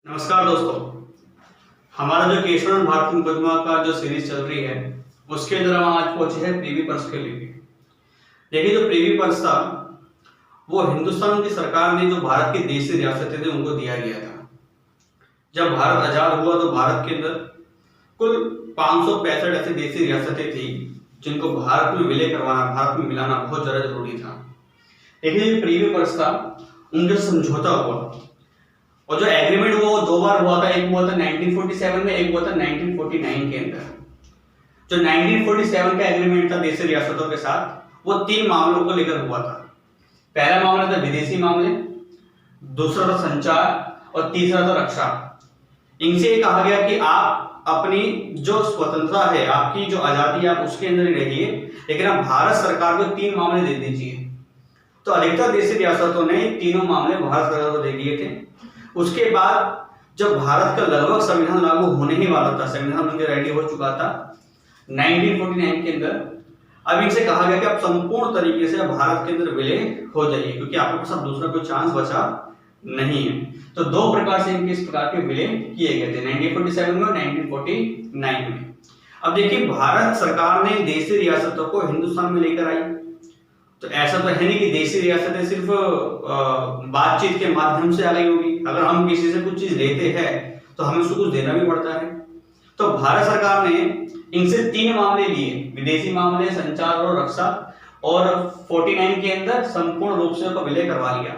नमस्कार दोस्तों, हमारा जो केशव भारत मुकदमा का जो सीरीज चल रही है उसके अंदर हम आज पहुंचे हैं प्रीवी पर्स के लिए। देखिए, जो प्रीवी पर्स था वो हिंदुस्तान की सरकार ने जो भारत की देशी रियासतें थी उनको दिया गया था। जब भारत आजाद हुआ तो भारत के अंदर कुल 565 ऐसी देशी रियासतें थी जिनको भारत में विलय करवाना, भारत में मिलाना बहुत ज्यादा जरूरी था। देखिए, प्रीवी पर्स था, उनके समझौता हुआ और जो एग्रीमेंट हुआ वो दो बार हुआ था। एक हुआ था 1947 में, एक हुआ था 1949 के अंदर। जो 1947 का एग्रीमेंट था देशी रियासतों के साथ, वो 3 मामलों को लेकर हुआ था। पहला मामला था विदेशी मामले, दूसरा था संचार और तीसरा था रक्षा। इनसे कहा गया कि आप अपनी जो स्वतंत्रता है, आपकी जो आजादी है, आप उसके अंदर ही रहिए, लेकिन आप भारत सरकार को 3 मामले दे दीजिए। तो अधिकतर देशी रियासतों ने तीनों मामले भारत सरकार को दे दिए थे। उसके बाद जब भारत का लगभग संविधान लागू होने ही वाला था, संविधान उनके रेडी हो चुका था 1949 के अंदर, अब इनसे कहा गया कि आप संपूर्ण तरीके से भारत के अंदर विलय हो जाइए, क्योंकि आपके पास अब दूसरा कोई चांस बचा नहीं है। तो 2 प्रकार से इनके इस प्रकार के विलय किए गए थे, 1947 में और 1949 में। अब देखिए, भारत सरकार ने देशी रियासतों को हिंदुस्तान में लेकर आई। तो ऐसा तो है नहीं कि देशी रियासतें सिर्फ बातचीत के माध्यम से आ गई होगी। अगर हम किसी से कुछ चीज लेते हैं तो हमें उसको कुछ देना भी पड़ता है। तो भारत सरकार ने इनसे 3 मामले लिए, विदेशी मामले, संचार और रक्षा, और 49 के अंदर संपूर्ण रूप से उनको विलय करवा लिया।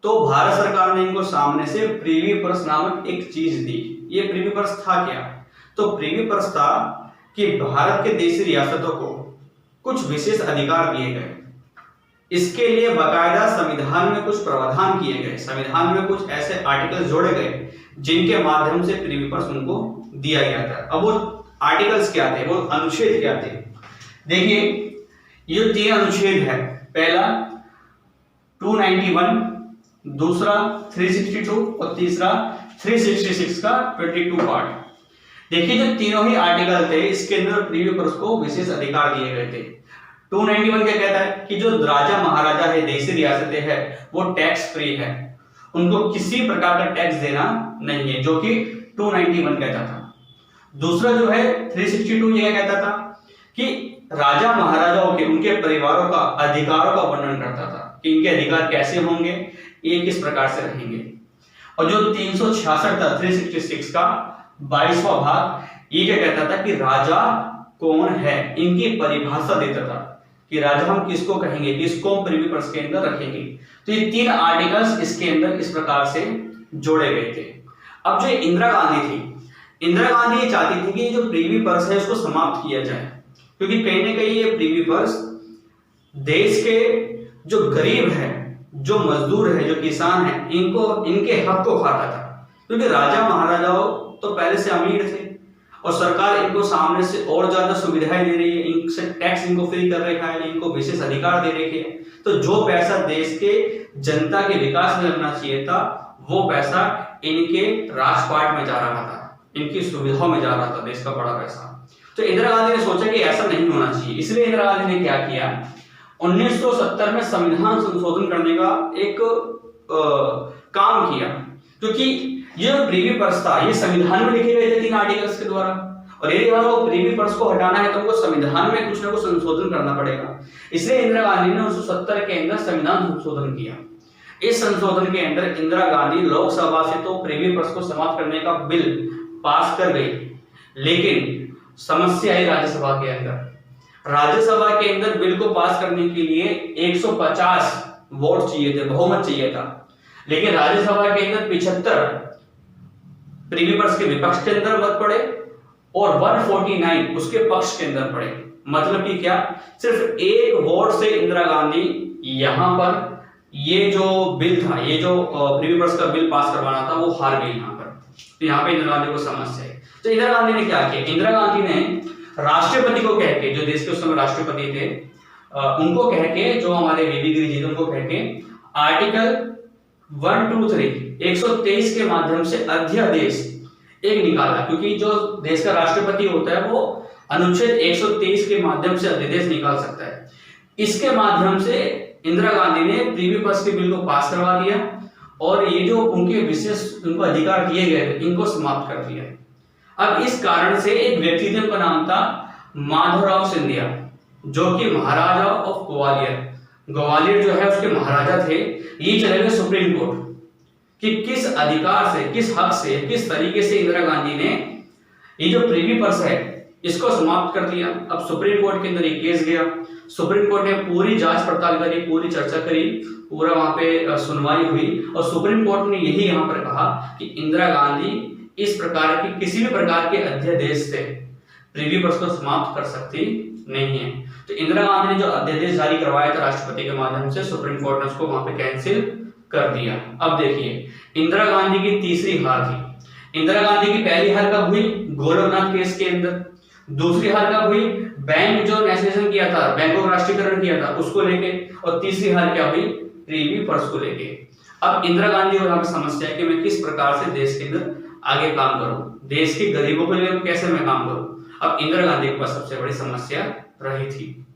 तो भारत सरकार ने इनको सामने से प्रीवी पर्स नामक एक चीज दी। ये प्रीवी पर्स था क्या? तो प्रीवी पर्स था कि भारत के देशी रियासतों को कुछ विशेष अधिकार दिए गए। इसके लिए बाकायदा संविधान में कुछ प्रावधान किए गए, संविधान में कुछ ऐसे आर्टिकल्स जोड़े गए जिनके माध्यम से प्रीवी पर्स उनको दिया गया था। अब वो आर्टिकल्स क्या थे, वो अनुच्छेद क्या थे? देखिए, ये 3 अनुच्छेद है। पहला 291, दूसरा 362 और तीसरा 366 का 22 पार्ट। देखिए, जो तीनों ही आर्टिकल थे इसके अंदर प्रीवी पर्स को विशेष अधिकार दिए गए थे। 291 क्या कहता है कि जो राजा महाराजा है, देशी रियासतें है, वो टैक्स फ्री है, उनको किसी प्रकार का टैक्स देना नहीं है, जो कि 291 कहता था। दूसरा जो है 362 ये कहता था कि राजा महाराजाओं के, उनके परिवारों का अधिकारों का वर्णन करता था कि इनके अधिकार कैसे होंगे, ये किस प्रकार से रहेंगे। और जो 366 था 366 का 22वां भाग, ये क्या कहता था कि राजा कौन है, इनकी परिभाषा देता था कि राजा हम किसको कहेंगे, किसको हम प्रीवी पर्स के अंदर रखेंगे। तो ये 3 आर्टिकल्स इसके अंदर इस प्रकार से जोड़े गए थे। अब जो इंदिरा गांधी थी, इंदिरा गांधी ये चाहती थी कि जो प्रीवी पर्स है उसको समाप्त किया जाए, क्योंकि कहीं ना कहीं ये प्रीवी पर्स देश के जो गरीब है, जो मजदूर है, जो किसान है, इनके हक को खाता था। क्योंकि राजा महाराजाओं तो पहले से अमीर थे और सरकार इनको सामने से और ज्यादा सुविधाएं दे रही है, इनसे टैक्स इनको फ्री कर रखा है, इनको विशेष अधिकार दे रखे हैं। तो जो पैसा देश के जनता के विकास में लगना चाहिए था, वो पैसा इनके राजपाट में जा रहा था, इनकी सुविधाओं में जा रहा था, देश का बड़ा पैसा। तो इंदिरा गांधी ने सोचा कि ऐसा नहीं होना चाहिए। इसलिए इंदिरा गांधी ने क्या किया, 1970 में संविधान संशोधन करने का एक काम किया, क्योंकि ये प्रीवी पर्स था, ये संविधान में लिखे गए थे 3 आर्टिकल्स के द्वारा, और यदि हमको प्रीवी पर्स को हटाना है तो हमको संविधान में कुछ ना कुछ संशोधन करना पड़ेगा। इसलिए इंदिरा गांधी ने 1970 के अंदर संविधान संशोधन किया। इस संशोधन के अंदर इंदिरा गांधी लोकसभा से तो प्रीवी पर्स को समाप्त करने का बिल पास कर गई, लेकिन समस्या आई राज्यसभा के अंदर। राज्यसभा के अंदर बिल को पास करने के लिए 150 वोट चाहिए थे, बहुमत चाहिए था, लेकिन राज्यसभा के अंदर 75 प्रीवी पर्स के विपक्ष के अंदर मत पड़े और 149 उसके पक्ष के अंदर पड़े। मतलब कि क्या, सिर्फ 1 वोट से इंदिरा गांधी यहां पर ये जो बिल था, ये जो प्रीवी पर्स का बिल पास करवाना था, वो हार गई यहां पर। तो यहाँ पे इंदिरा गांधी को समस्या है। तो इंदिरा गांधी ने क्या किया, इंदिरा गांधी ने राष्ट्रपति को कह के, जो देश के उस समय राष्ट्रपति थे, उनको कह के, जो हमारे वीवी गिरी जी थे, उनको कह के आर्टिकल 123 के माध्यम से अध्यादेश एक निकाला, क्योंकि जो देश का राष्ट्रपति होता है वो अनुच्छेद 123 के माध्यम से अध्यादेश निकाल सकता है। इसके माध्यम से इंदिरा गांधी ने प्रीवी पर्स के बिल को पास करवा दिया और ये जो उनके विशेष उनको अधिकार दिए गए थे इनको समाप्त कर दिया। अब इस कारण से एक व्यक्ति थे, उनका नाम था माधवराव सिंधिया, जो कि महाराजा ऑफ ग्वालियर, ग्वालियर जो है उसके महाराजा थे। ये चले गए सुप्रीम कोर्ट कि किस अधिकार से, किस हक से, किस तरीके से इंदिरा गांधी ने ये जो प्रिवी पर्स है इसको समाप्त कर दिया। अब सुप्रीम कोर्ट के अंदर ये केस गया, सुप्रीम कोर्ट ने पूरी जांच पड़ताल करी, पूरी चर्चा करी, पूरा वहां पे सुनवाई हुई और सुप्रीम कोर्ट ने यही यहां पर कहा कि इंदिरा गांधी इस प्रकार की किसी भी प्रकार के अध्यादेश से प्रिवी पर्स को समाप्त कर सकती नहीं है। तो इंदिरा गांधी ने जो अध्यादेश जारी करवाया था राष्ट्रपति के माध्यम से, सुप्रीम कोर्ट ने उसको वहां पे कैंसिल कर दिया। अब देखिए इंदिरा गांधी की तीसरी हार थी। इंदिरा गांधी की पहली हार कब हुई? गोरखनाथ केस के अंदर। दूसरी हार कब हुई? बैंक जो नेशनलाइजेशन किया था, बैंकों का राष्ट्रीयकरण किया था उसको लेके। और तीसरी हार क्या हुई? प्रिवी पर्स को लेके। अब इंदिरा गांधी को यहाँ पे समस्या है कि मैं किस प्रकार से देश के अंदर आगे काम करूं, देश के गरीबों के लिए कैसे मैं काम करूं। अब इंदिरा गांधी के पास सबसे बड़ी समस्या रही थी।